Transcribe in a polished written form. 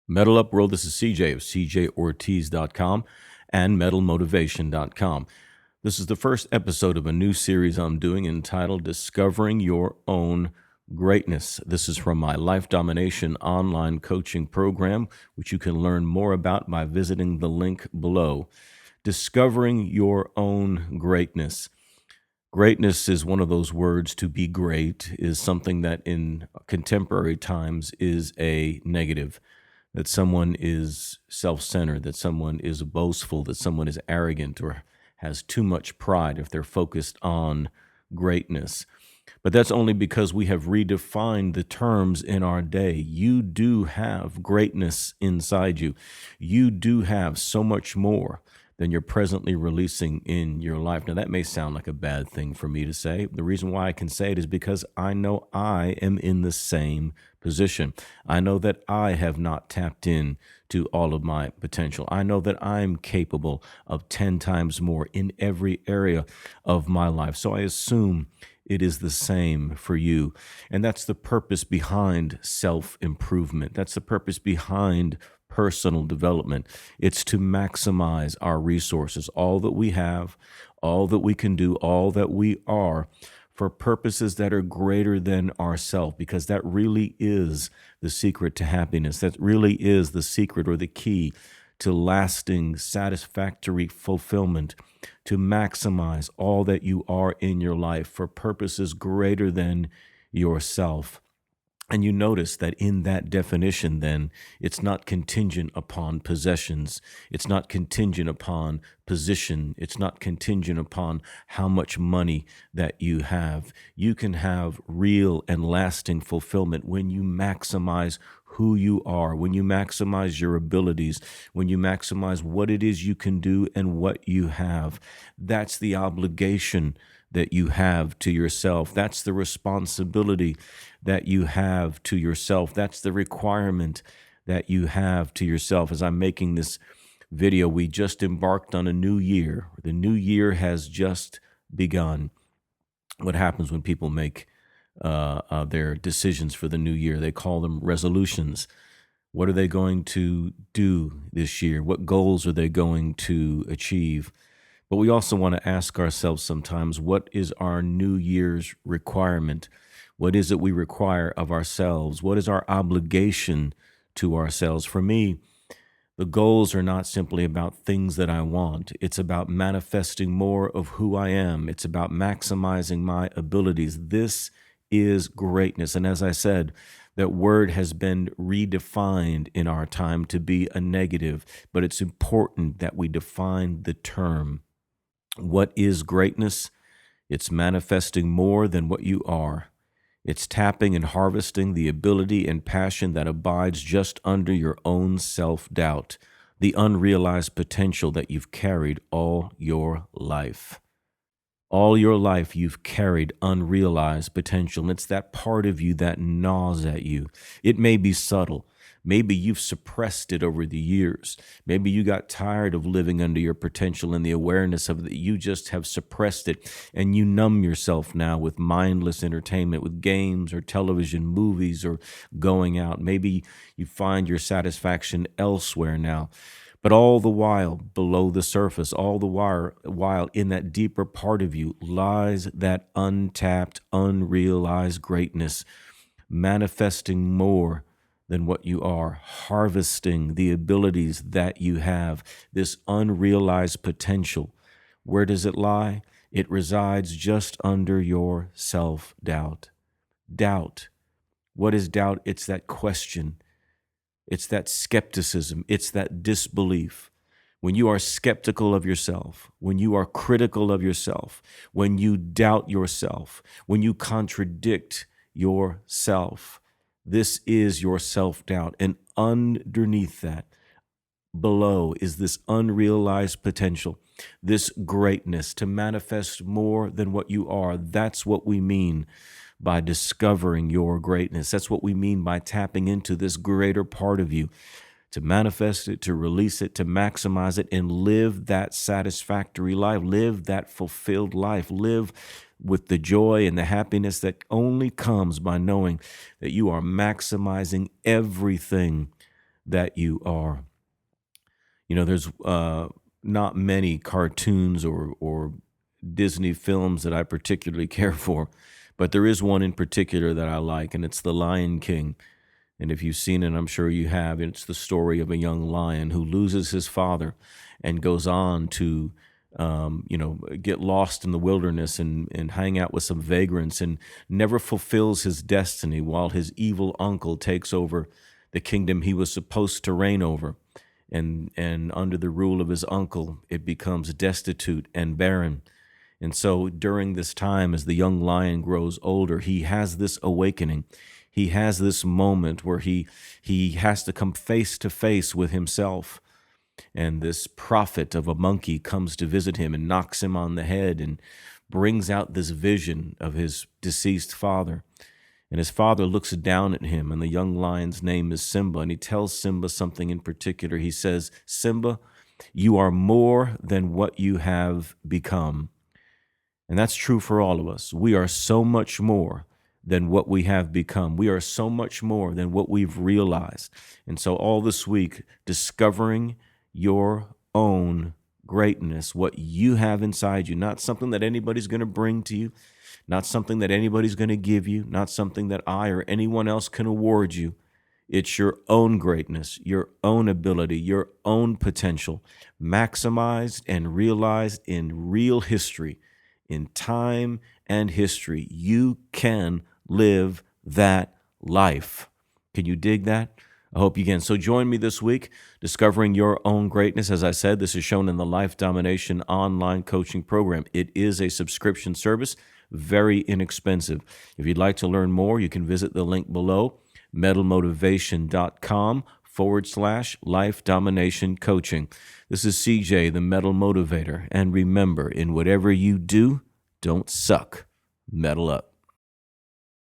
Metal Up World, this is CJ of cjortiz.com and metalmotivation.com. This is the first episode of a new series I'm doing entitled Discovering Your Own Greatness. This is from my Life Domination online coaching program, which you can learn more about by visiting the link below. Discovering Your Own Greatness. Greatness is one of those words. To be great is something that in contemporary times is a negative. That someone is self-centered, that someone is boastful, that someone is arrogant or has too much pride if they're focused on greatness. But that's only because we have redefined the terms in our day. You do have greatness inside you. You do have so much more than you're presently releasing in your life. Now, that may sound like a bad thing for me to say. The reason why I can say it is because I know I am in the same position. I know that I have not tapped in to all of my potential. I know that I'm capable of 10 times more in every area of my life. So I assume it is the same for you. And that's the purpose behind self-improvement. That's the purpose behind personal development. It's to maximize our resources, all that we have, all that we can do, all that we are, for purposes that are greater than ourselves, because that really is the secret to happiness. That really is the secret or the key to lasting, satisfactory fulfillment, to maximize all that you are in your life for purposes greater than yourself. And you notice that in that definition, then, it's not contingent upon possessions. It's not contingent upon position. It's not contingent upon how much money that you have. You can have real and lasting fulfillment when you maximize who you are, when you maximize your abilities, when you maximize what it is you can do and what you have. That's the obligation that you have to yourself. That's the responsibility that you have to yourself. That's the requirement that you have to yourself. As I'm making this video, we just embarked on a new year. The new year has just begun. What happens when people make their decisions for the new year? They call them resolutions. What are they going to do this year? What goals are they going to achieve? But we also want to ask ourselves sometimes, what is our New Year's requirement? What is it we require of ourselves? What is our obligation to ourselves? For me, the goals are not simply about things that I want. It's about manifesting more of who I am. It's about maximizing my abilities. This is greatness. And as I said, that word has been redefined in our time to be a negative, but it's important that we define the term. What is greatness? It's manifesting more than what you are. It's tapping and harvesting the ability and passion that abides just under your own self-doubt, the unrealized potential that you've carried all your life. All your life, you've carried unrealized potential, and it's that part of you that gnaws at you. It may be subtle. Maybe you've suppressed it over the years. Maybe you got tired of living under your potential and the awareness of it. You just have suppressed it, and you numb yourself now with mindless entertainment, with games or television, movies, or going out. Maybe you find your satisfaction elsewhere now. But all the while, below the surface, all the while in that deeper part of you lies that untapped, unrealized greatness, manifesting more than what you are, harvesting the abilities that you have, this unrealized potential. Where does it lie? It resides just under your self-doubt. Doubt. What is doubt? It's that question. It's that skepticism. It's that disbelief. When you are skeptical of yourself, when you are critical of yourself, when you doubt yourself, when you contradict yourself, this is your self-doubt. And underneath that, below, is this unrealized potential, this greatness to manifest more than what you are. That's what we mean by discovering your greatness. That's what we mean by tapping into this greater part of you, to manifest it, to release it, to maximize it, and live that satisfactory life, live that fulfilled life, live with the joy and the happiness that only comes by knowing that you are maximizing everything that you are. There's not many cartoons or Disney films that I particularly care for, but there is one in particular that I like, and it's The Lion King. And if you've seen it, I'm sure you have. It's the story of a young lion who loses his father and goes on to, get lost in the wilderness and hang out with some vagrants and never fulfills his destiny while his evil uncle takes over the kingdom he was supposed to reign over. And under the rule of his uncle, it becomes destitute and barren. And so during this time, as the young lion grows older, he has this awakening. He has this moment where he has to come face to face with himself. And this prophet of a monkey comes to visit him and knocks him on the head and brings out this vision of his deceased father. And his father looks down at him, and the young lion's name is Simba, and he tells Simba something in particular. He says, "Simba, you are more than what you have become." And that's true for all of us. We are so much more than what we have become. We are so much more than what we've realized. And so all this week, discovering your own greatness, what you have inside you, not something that anybody's going to bring to you, not something that anybody's going to give you, not something that I or anyone else can award you. It's your own greatness, your own ability, your own potential, maximized and realized in real history, in time and history. You can live that life. Can you dig that? I hope you can. So join me this week, discovering your own greatness. As I said, this is shown in the Life Domination online coaching program. It is a subscription service, very inexpensive. If you'd like to learn more, you can visit the link below, metalmotivation.com/life domination coaching. This is CJ, the Metal Motivator. And remember, in whatever you do, don't suck. Metal up.